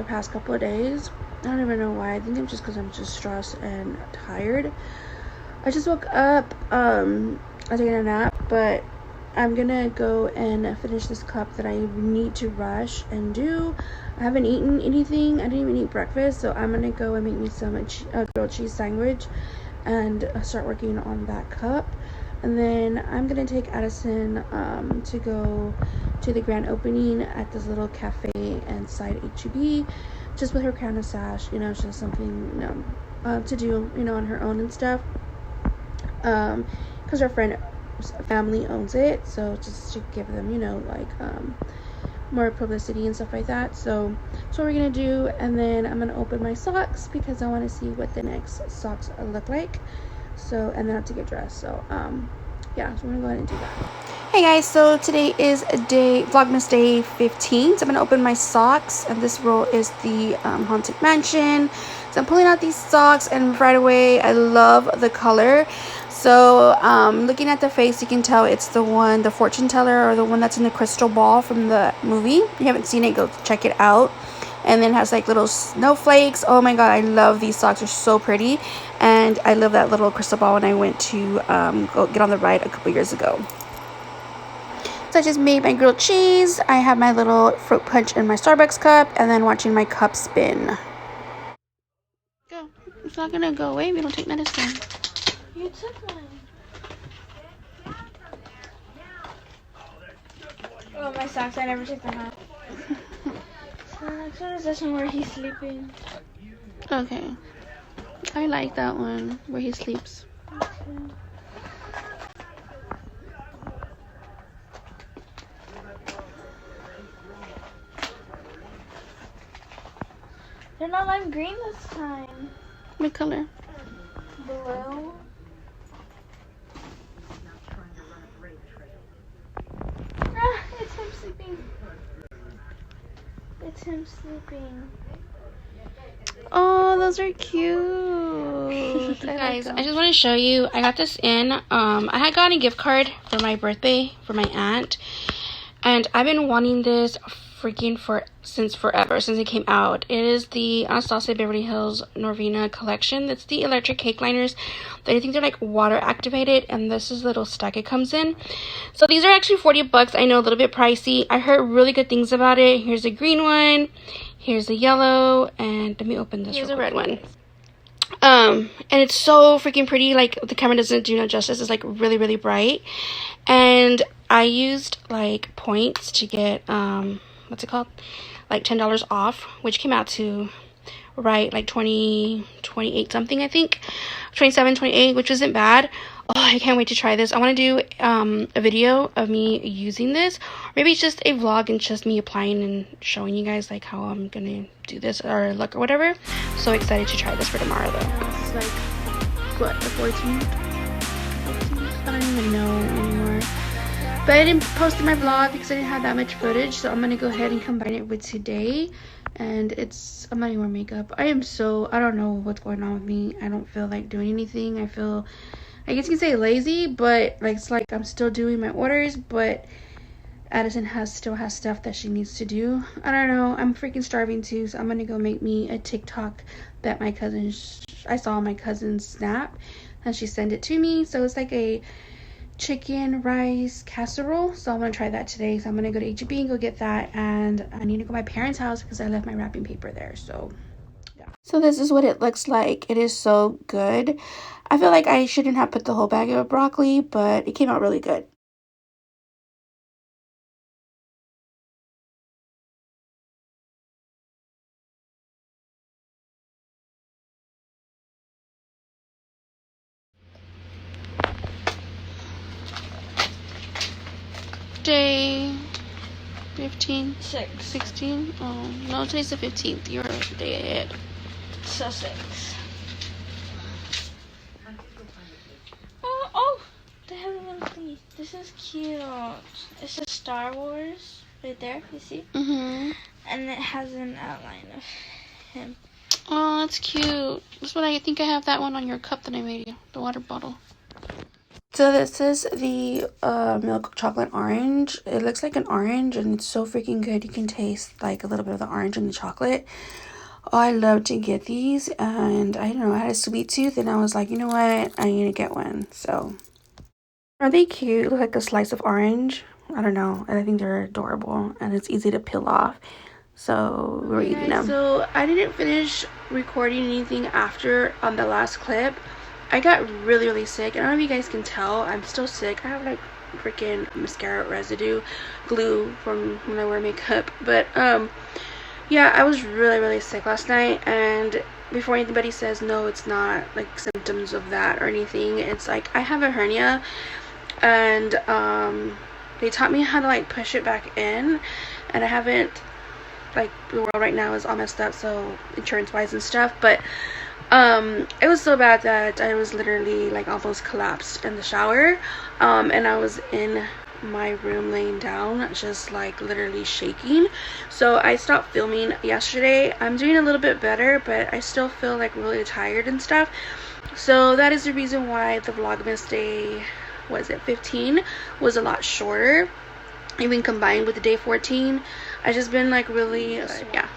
the past couple of days. I don't even know why. I think it's just because I'm just stressed and tired. I just woke up. I took a nap, but I'm gonna go and finish this cup that I need to rush and do. I haven't eaten anything. I didn't even eat breakfast, so I'm gonna go and make me some grilled cheese sandwich and start working on that cup. And then I'm gonna take Addison to go to the grand opening at this little cafe inside HEB, just with her crown and sash. You know, it's just something, you know, to do, you know, on her own and stuff. Because her family owns it, so just to give them, you know, like more publicity and stuff like that. So that's what we're gonna do. And then I'm gonna open my socks because I want to see what the next socks look like. So, and then I have to get dressed. So yeah, so we're gonna go ahead and do that. Hey guys, so today is Vlogmas day 15. So I'm gonna open my socks, and this roll is the Haunted Mansion. So I'm pulling out these socks, and right away I love the color. So looking at the face, you can tell it's the fortune teller, or the one that's in the crystal ball from the movie. If you haven't seen it, go check it out. And then it has like little snowflakes. Oh my god, I love these socks. They're so pretty. And I love that little crystal ball when I went to go get on the ride a couple years ago. So I just made my grilled cheese. I have my little fruit punch in my Starbucks cup, and then watching my cup spin. Go. It's not gonna go away if you don't take medicine. You took mine. Oh, my socks. I never take them out. So next one is this one where he's sleeping. Okay. I like that one where he sleeps. Okay. They're not lime green this time. What color? Blue. Ah, it's him sleeping. It's him sleeping. Oh, those are cute. Guys, I just want to show you. I got this in. I had gotten a gift card for my birthday for my aunt, and I've been wanting this freaking since forever, since it came out. It is the Anastasia Beverly Hills Norvina collection. It's the electric cake liners. I think they're like water activated, and this is the little stack it comes in. So these are actually 40 bucks. I know, a little bit pricey. I heard really good things about it. Here's a green one, here's a yellow, and let me open this. Here's a red one. And it's so freaking pretty. Like, the camera doesn't do no justice. It's like really, really bright. And I used like points to get what's it called, like $10 off, which came out to like 28 something, I think 27, 28, which isn't bad. Oh, I can't wait to try this. I want to do a video of me using this, or maybe it's just a vlog and just me applying and showing you guys like how I'm gonna do this or look or whatever. So excited to try this for tomorrow though. It's like what, the 14th? I don't even know anymore. But I didn't post in my vlog because I didn't have that much footage, so I'm gonna go ahead and combine it with today. And I'm not even wearing makeup. I don't know what's going on with me. I don't feel like doing anything. I guess you can say lazy, but like it's like I'm still doing my orders, but Addison still has stuff that she needs to do. I don't know. I'm freaking starving too, so I'm gonna go make me a TikTok that I saw on my cousin's snap, and she sent it to me. So it's like a chicken rice casserole, so I'm gonna try that today. So I'm gonna go to HEB and go get that, and I need to go to my parents' house because I left my wrapping paper there. So yeah. So this is what it looks like. It is so good. I feel like I shouldn't have put the whole bag of broccoli, but it came out really good. Day 15? 16? Oh, no, today's the 15th. You're a day ahead. So 6. Oh, they have a little thingy. This is cute. It says Star Wars right there, you see? Mm-hmm. And it has an outline of him. Oh, that's cute. That's what I think I have that one on your cup that I made you. The water bottle. So this is the milk chocolate orange. It looks like an orange and it's so freaking good. You can taste like a little bit of the orange in the chocolate. Oh, I love to get these, and I don't know, I had a sweet tooth and I was like, you know what, I need to get one. So are they cute? Look like a slice of orange. I don't know, I think they're adorable and it's easy to peel off. So we're eating them. So I didn't finish recording anything after on the last clip. I got really sick. I don't know if you guys can tell, I'm still sick. I have like freaking mascara residue glue from when I wear makeup. But yeah, I was really sick last night, and before anybody says no, it's not like symptoms of that or anything. It's like I have a hernia, and they taught me how to like push it back in, and I haven't, like, the world right now is all messed up, so insurance wise and stuff, but it was so bad that I was literally like almost collapsed in the shower, and I was in my room laying down just like literally shaking. So I stopped filming yesterday. I'm doing a little bit better, but I still feel like really tired and stuff. So that is the reason why the Vlogmas day, was it 15, was a lot shorter, even combined with the day 14. I just been like really yeah.